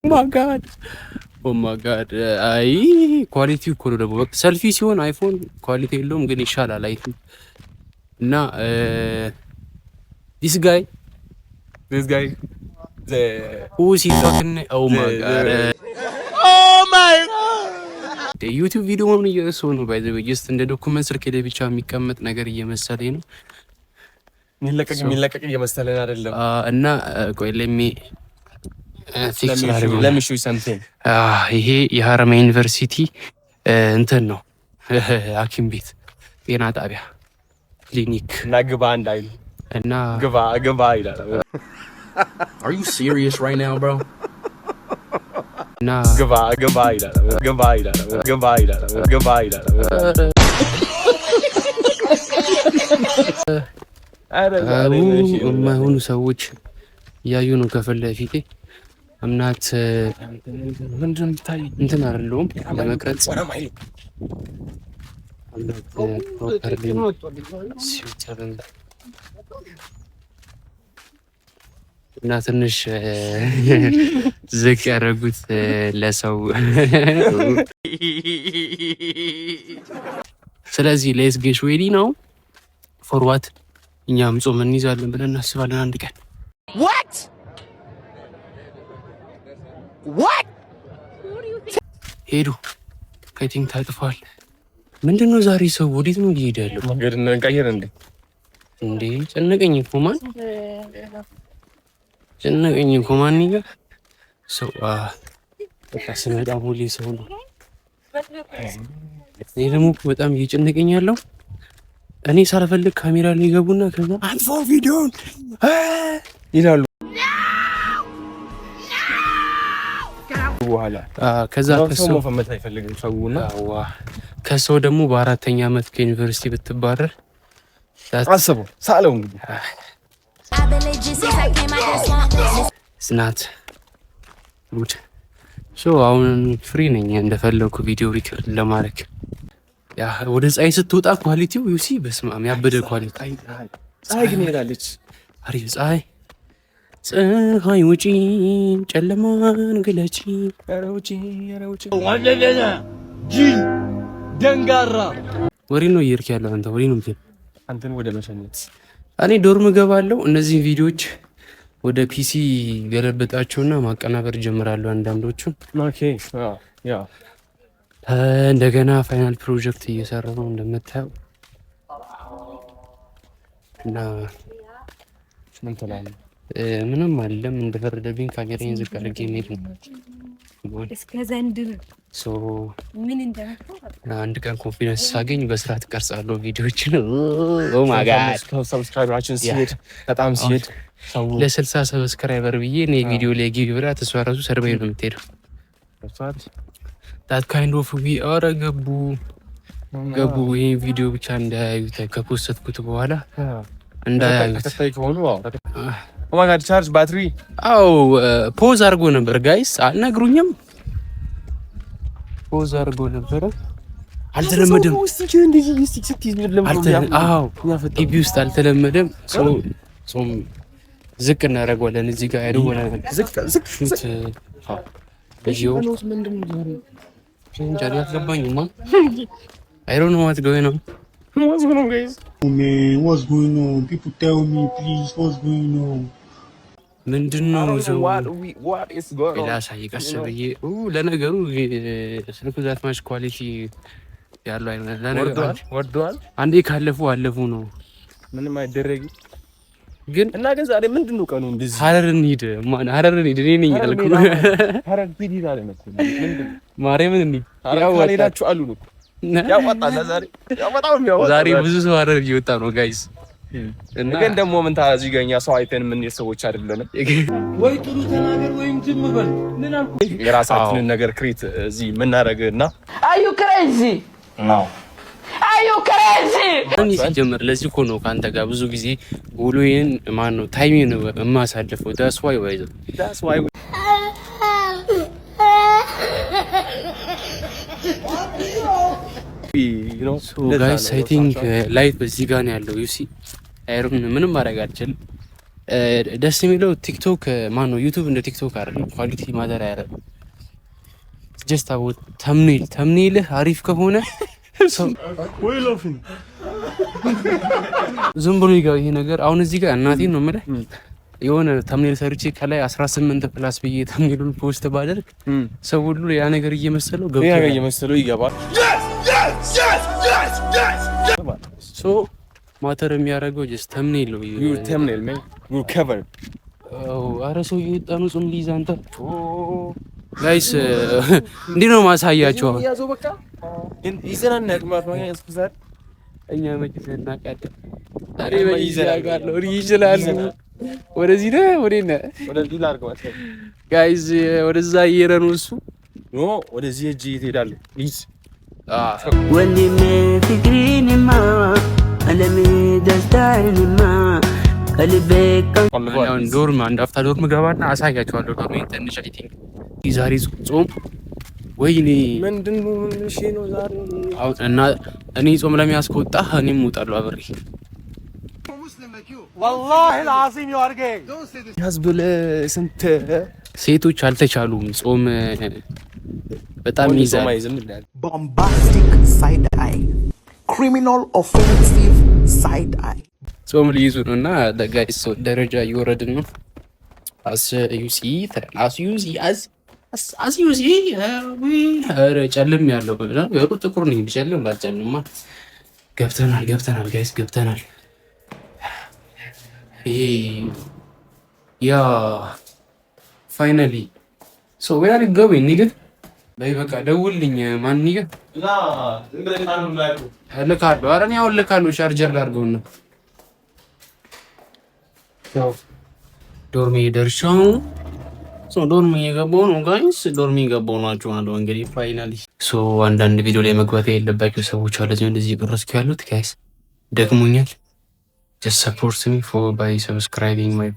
ኦ ማይ ጋድ አይ ኳሊቲው እኮ ነው ደግሞ ሰልፊ ሲሆን አይፎን ኳሊቲ የለውም ግን ይሻላል አይፎን እና this guy who is he talking oh my god ዩቲዩብ ቪዲዮ ምን እየሰው ነው ባይ ዘ ወይ ጀስት እንደ ዶክመንት ስልክ ላይ ብቻ የሚቀመጥ ነገር እየመሰለኝ ነው የሚለቀቅ እየመሰለኝ አይደለም እና ቆይ ለሚሹ ሰምቲንግ ይሄ የሀረማያ ዩኒቨርሲቲ እንትን ነው ሐኪም ቤት ጤና ጣቢያ ክሊኒክ እና ግባ እንዳይሉ እና ግባ ይላል Are you serious right now bro እና ግባ ይላል የማይሆኑ ሰዎች እያዩ ነው ከፊት ለፊቴ እምናት እንትን አይደለሁም ለመቅረጽ እና ትንሽ ዝቅ ያደረጉት ለሰው ስለዚህ ሌትስ ጌት ሬዲ ነው ፎርዋት እኛም ጾም እንይዛለን ብለን እናስባለን አንድ ቀን what ሄዱ አይ ቲንክ ታጥፏል ምንድነው ዛሬ ሰው ወዴት ነው እየሄደ ያለው መንገድ እንቀይር እንዴ ጨነቀኝ እኮ ማን ይጋ ሰው በቃ ስመጣ ሁሌ ሰው ነው እኔ ደግሞ በጣም እየጨነቀኝ ያለው እኔ ሳልፈልግ ካሜራ ላይ ይገቡና ከዛ አንፎ ቪዲዮን ይላሉ በኋላ ከዛ ከሰው መፈመት አይፈልግም ሰውና ከሰው ደግሞ በአራተኛ አመት ከዩኒቨርሲቲ ብትባረር አስቡ ሳለው እንግዲህ ስናት ጉድ ሶ አሁን ፍሪ ነኝ እንደፈለኩ ቪዲዮ ሪከርድ ለማድረግ ያ ወደ ፀሐይ ስትወጣ ኳሊቲው ዩሲ በስማም ያበደ ኳሊቲ ፀሐይ ግን ሄዳለች አሪፍ ፀሐይ ውጪ ጨለማን ግለጪ ኧረ ውጪ ወለለና ጂል ደንጋራ ወሬ ነው እየሄድክ ያለው አንተ ወሬ ነው አንተን ወደ መሸኘት እኔ ዶርም ገባለሁ እነዚህ ቪዲዮዎች ወደ ፒሲ ገለበጣቸውና ማቀናበር ጀምራለሁ አንዳንዶቹን ኦኬ ያ እንደገና ፋይናል ፕሮጀክት እየሰራሁ ነው እንደምታየው እና ምን ትላለህ ምንም አይደለም እንደፈረደብኝ ካሜራዬን ዝቅ አድርጌ መሄድ ነው እስከ ዘንድሮ ሶ ምን እንደምታው አንድ ቀን ኮንፊደንስ ሳገኝ በስርዓት ቀርጻለሁ ቪዲዮዎችን ኦ ማይ ጋድ ሰብስክራይበራችን ሲሄድ በጣም ሲሄድ ለ60 ሰብስክራይበር ብዬ እኔ ቪዲዮ ላይ ጊቭ ብላ ተስዋራሱ ሰርቬይ ነው የምትሄደው that kind of we are ገቡ ይሄ ቪዲዮ ብቻ እንዳያዩት ከፖስትኩት በኋላ እንዳያዩት ኦ ማይ ጋድ ቻርጅ ባትሪ አው ፖዝ አድርጎ ነበር ጋይስ አልነግሩኝም ፖዝ አድርጎ ነበር አልተለመደም ቲቪ ውስጥ አልተለመደም ጾም ዝቅ እናደርገዋለን እዚህ ጋር አይደው ዝቅ ልጅው ምንድነው ዛሬ አትገባኝማ I don't know what's going on. What's going on, guys? Oh man, what's going on? People tell me, please, what's going on? ምንድነው what is going on? ላሳይ ቀስ ብዬ ለነገሩ ስልኩ ዛት ማች ኳሊቲ ያለው አይነት ለነገሩ ወርዷል አንዴ ካለፉ አለፉ ነው ምንም አይደረግ ግን እና ግን ዛሬ ምንድነው ቀኑ እንደዚህ ሐረርን ሂድ ማን ሐረርን ሂድ እኔ ነኝ ያልኩ ሐረር ሂድ ይላል መሰለኝ ምንድነው ማርያምን እንዴ ያው ሄዳችሁ አሉ ነው ያወጣና ዛሬ ብዙ ሰው ሐረር እየወጣ ነው ጋይስ እና ግን ደግሞ ምን ታዚ ገኛ ሰው አይተን ምን ሰዎች አይደለንም ወይ ጥሩ ተናገር ወይም ዝም በል ምን አልኩ የራሳችንን ነገር ክሬት እዚህ ምናረግና አዩ ክሬዚ ነው አዩ ክሬዚ እኔ ሲጀምር ለዚህ እኮ ነው ካንተ ጋር ብዙ ጊዜ ውሎዬን ማን ነው ታይሜን የማሳልፈው that's why you know so guys I think light በዚህ ጋር ነው ያለው you see አይሮን ምንም ማድረግ አልችልም ደስ የሚለው ቲክቶክ ማን ነው ዩቲዩብ እንደ ቲክቶክ አይደለም። ኳሊቲ ማተር አያደርግም። ጀስት አባውት ተምኔልህ አሪፍ ከሆነ ዝም ብሎ ይገባ ይሄ ነገር። አሁን እዚህ ጋር እናቴን ነው የምልህ የሆነ ተምኔል ሰርቼ ከላይ 18 ፕላስ ብዬ ተምኔሉን ፖስት ባደርግ ሰው ሁሉ ያ ነገር እየመሰለው ይገባል። ሶ ማተር የሚያደርገው ጀስት ተምኔል ነው። ዩር ተምኔል ማን ዩር ከቨር አረ ሰው እየወጣ ነው ጾም ሊይዝ አንተ ጋይስ እንዲህ ነው ማሳያቸው። አሁን ያዘው በቃ ይዘናነቅ ማጥማኛ እስከዛሬ እኛ መኪና ቃደ አሬ በይዘናጋለው ይችላል። ወደዚህ ነው ወደዚህ ላርገው ጋይስ ወደዛ እየረኑ እሱ ኖ ወደዚህ እጂ ትሄዳለህ ፕሊዝ ወንድሜ ፍቅሬንማ አለሜ ደስታዬንማ ከልቤ አሁን ዶርም አንድ አፍታ ዶርም ገባና አሳያቸዋለሁ። ዶርም ትንሽ አይ ቲንክ ዛሬ ጾም ወይኔ ምንድነው እሺ ነው ዛሬ አሁን እና እኔ ጾም ለሚያስቆጣ እኔም እወጣለሁ አብሬ والله العظيم you are gay ያዝብል ስንት ሴቶች አልተቻሉም። ጾም በጣም ይዛል። bombastic side eye criminal offensive side eye ጾም ሊይዙ ነውና ለጋይስ ደረጃ እየወረድን ነው። as you see ጨልም ያለው ብለን ያው ጥቁር ነው ጨልም ባልጨልምማ ገብተናል ጋይስ ገብተናል። ያ ፋይናሊ ሶ ዌር አር ዩ ጎይንግ ኒገ በይ በቃ ደውልልኝ። ማን ኒገ ላ እንግዲህ ልካለሁ። ኧረ እኔ አሁን ልካለሁ። ቻርጀር ላድርገውና ያው ዶርሜ ደርሻው ሶ ዶርሜ የገባው ነው ጋይስ ዶርሜ የገባው ናቸው ማለት እንግዲህ ፋይናሊ ሶ አንዳንድ ቪዲዮ ላይ መግባት የሌለባቸው ሰዎች አለ እንደዚህ ቅረስኩ ያሉት ጋይስ ደክሞኛል። Just support me by subscribing my